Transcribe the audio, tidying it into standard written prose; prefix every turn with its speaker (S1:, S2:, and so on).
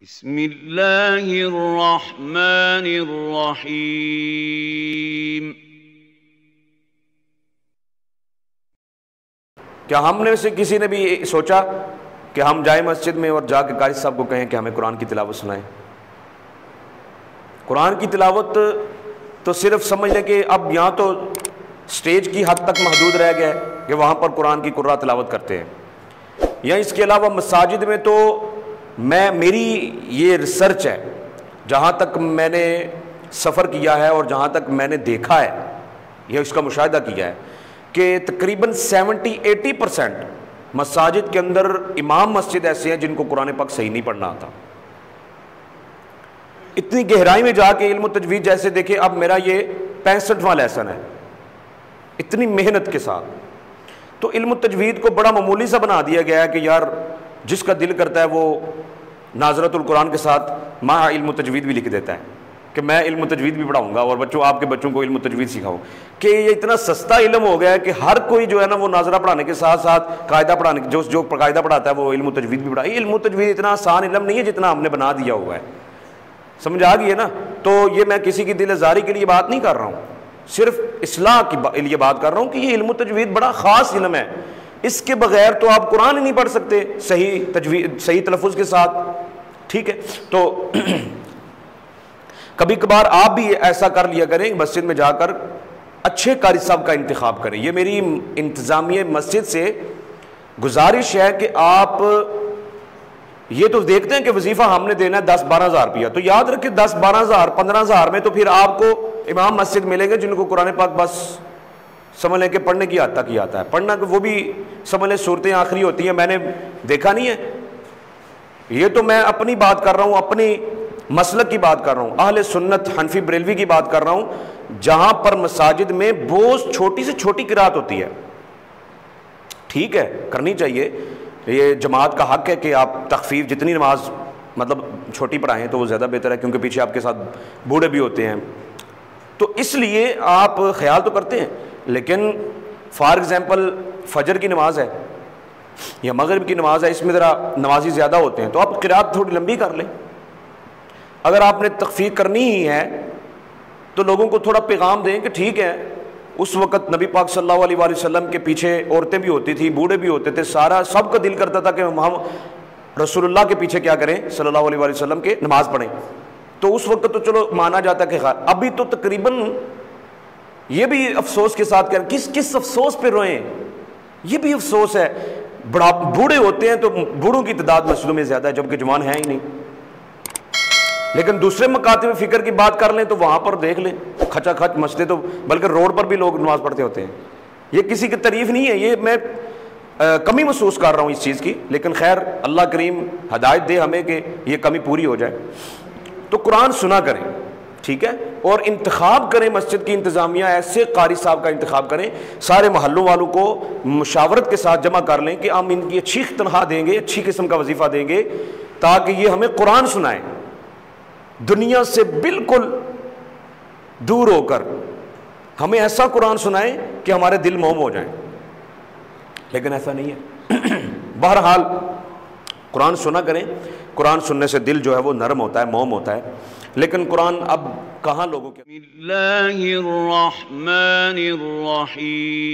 S1: بسم اللہ الرحمن الرحیم۔
S2: کیا ہم نے سے کسی نے بھی سوچا کہ ہم جائیں مسجد میں اور جا کے قاری صاحب کو کہیں کہ ہمیں قرآن کی تلاوت سنائیں؟ قرآن کی تلاوت تو صرف سمجھ لیں کہ اب یہاں تو سٹیج کی حد تک محدود رہ گیا ہے کہ وہاں پر قرآن کی قرآن تلاوت کرتے ہیں، یا اس کے علاوہ مساجد میں تو میری یہ ریسرچ ہے، جہاں تک میں نے سفر کیا ہے اور جہاں تک میں نے دیکھا ہے، یہ اس کا مشاہدہ کیا ہے کہ تقریباً 70-80% مساجد کے اندر امام مسجد ایسے ہیں جن کو قرآن پاک صحیح نہیں پڑھنا آتا۔ اتنی گہرائی میں جا کے علم و تجوید جیسے دیکھیں، اب میرا یہ 65واں لیسن ہے، اتنی محنت کے ساتھ تو علم و تجوید کو بڑا معمولی سا بنا دیا گیا ہے کہ یار جس کا دل کرتا ہے وہ ناظرۃ القرآن کے ساتھ مع علم و تجوید بھی لکھ دیتا ہے کہ میں علم و تجوید بھی پڑھاؤں گا اور آپ کے بچوں کو علم و تجوید سکھاؤں، کہ یہ اتنا سستا علم ہو گیا ہے کہ ہر کوئی جو ہے نا وہ ناظرہ پڑھانے کے ساتھ ساتھ قاعدہ پڑھانے جو قاعدہ پڑھاتا ہے وہ علم و تجوید بھی پڑھا۔ علم و تجوید اتنا آسان علم نہیں ہے جتنا ہم نے بنا دیا ہوا ہے، سمجھ آ گئی ہے نا؟ تو یہ میں کسی کی دل آزاری کے لیے بات نہیں کر رہا ہوں، صرف اصلاح کے لیے بات کر رہا ہوں کہ یہ علم و تجوید بڑا خاص علم ہے، اس کے بغیر تو آپ قرآن ہی نہیں پڑھ سکتے صحیح تجوید صحیح تلفظ کے ساتھ، ٹھیک ہے؟ تو کبھی کبھار آپ بھی ایسا کر لیا کریں، مسجد میں جا کر اچھے قاری صاحب کا انتخاب کریں۔ یہ میری انتظامیہ مسجد سے گزارش ہے کہ آپ یہ تو دیکھتے ہیں کہ وظیفہ ہم نے دینا ہے 10-12 ہزار روپیہ، تو یاد رکھیں 10-12 ہزار 15 ہزار میں تو پھر آپ کو امام مسجد ملیں گے جن کو قرآن پاک بس سمجھ لیں کہ پڑھنے کی حد تک ہی آتا ہے، پڑھنا وہ بھی سمجھ لیں صورتیں آخری ہوتی ہیں، میں نے دیکھا نہیں ہے، یہ تو میں اپنی بات کر رہا ہوں، اپنی مسلک کی بات کر رہا ہوں، اہل سنت حنفی بریلوی کی بات کر رہا ہوں، جہاں پر مساجد میں بہت چھوٹی سے چھوٹی قرات ہوتی ہے، ٹھیک ہے کرنی چاہیے، یہ جماعت کا حق ہے کہ آپ تخفیف جتنی نماز مطلب چھوٹی پڑھائیں تو وہ زیادہ بہتر ہے، کیونکہ پیچھے آپ کے ساتھ بوڑھے بھی ہوتے ہیں، تو اس لیے آپ خیال تو کرتے ہیں، لیکن فار ایگزامپل فجر کی نماز ہے یا مغرب کی نماز ہے، اس میں ذرا نمازی زیادہ ہوتے ہیں تو آپ قرات تھوڑی لمبی کر لیں۔ اگر آپ نے تخفیف کرنی ہی ہے تو لوگوں کو تھوڑا پیغام دیں کہ ٹھیک ہے، اس وقت نبی پاک صلی اللہ علیہ وآلہ وسلم کے پیچھے عورتیں بھی ہوتی تھی، بوڑھے بھی ہوتے تھے، سب کا دل کرتا تھا کہ ہم رسول اللہ کے پیچھے کیا کریں صلی اللہ علیہ وآلہ وسلم کے نماز پڑھیں، تو اس وقت تو چلو مانا جاتا کہ ابھی تو تقریباً یہ بھی افسوس کے ساتھ کہہ کس افسوس پہ روئیں، یہ بھی افسوس ہے، بوڑھے ہوتے ہیں تو بوڑھوں کی تعداد مسجدوں میں زیادہ ہے جبکہ جوان ہیں ہی نہیں، لیکن دوسرے مکاتب فکر کی بات کر لیں تو وہاں پر دیکھ لیں کھچا کھچ مسجدیں، تو بلکہ روڈ پر بھی لوگ نماز پڑھتے ہوتے ہیں، یہ کسی کی تعریف نہیں ہے، یہ میں کمی محسوس کر رہا ہوں اس چیز کی، لیکن خیر اللہ کریم ہدایت دے ہمیں کہ یہ کمی پوری ہو جائے۔ تو قرآن سنا کریں، ٹھیک ہے، اور انتخاب کریں مسجد کی انتظامیہ ایسے قاری صاحب کا انتخاب کریں، سارے محلوں والوں کو مشاورت کے ساتھ جمع کر لیں کہ ہم ان کی اچھی تنخواہ دیں گے، اچھی قسم کا وظیفہ دیں گے تاکہ یہ ہمیں قرآن سنائیں، دنیا سے بالکل دور ہو کر ہمیں ایسا قرآن سنائیں کہ ہمارے دل موم ہو جائیں، لیکن ایسا نہیں ہے۔ بہرحال قرآن سنا کریں، قرآن سننے سے دل جو ہے وہ نرم ہوتا ہے، موم ہوتا ہے، لیکن قرآن اب کہاں لوگوں کے
S1: بسم اللہ الرحمن الرحیم۔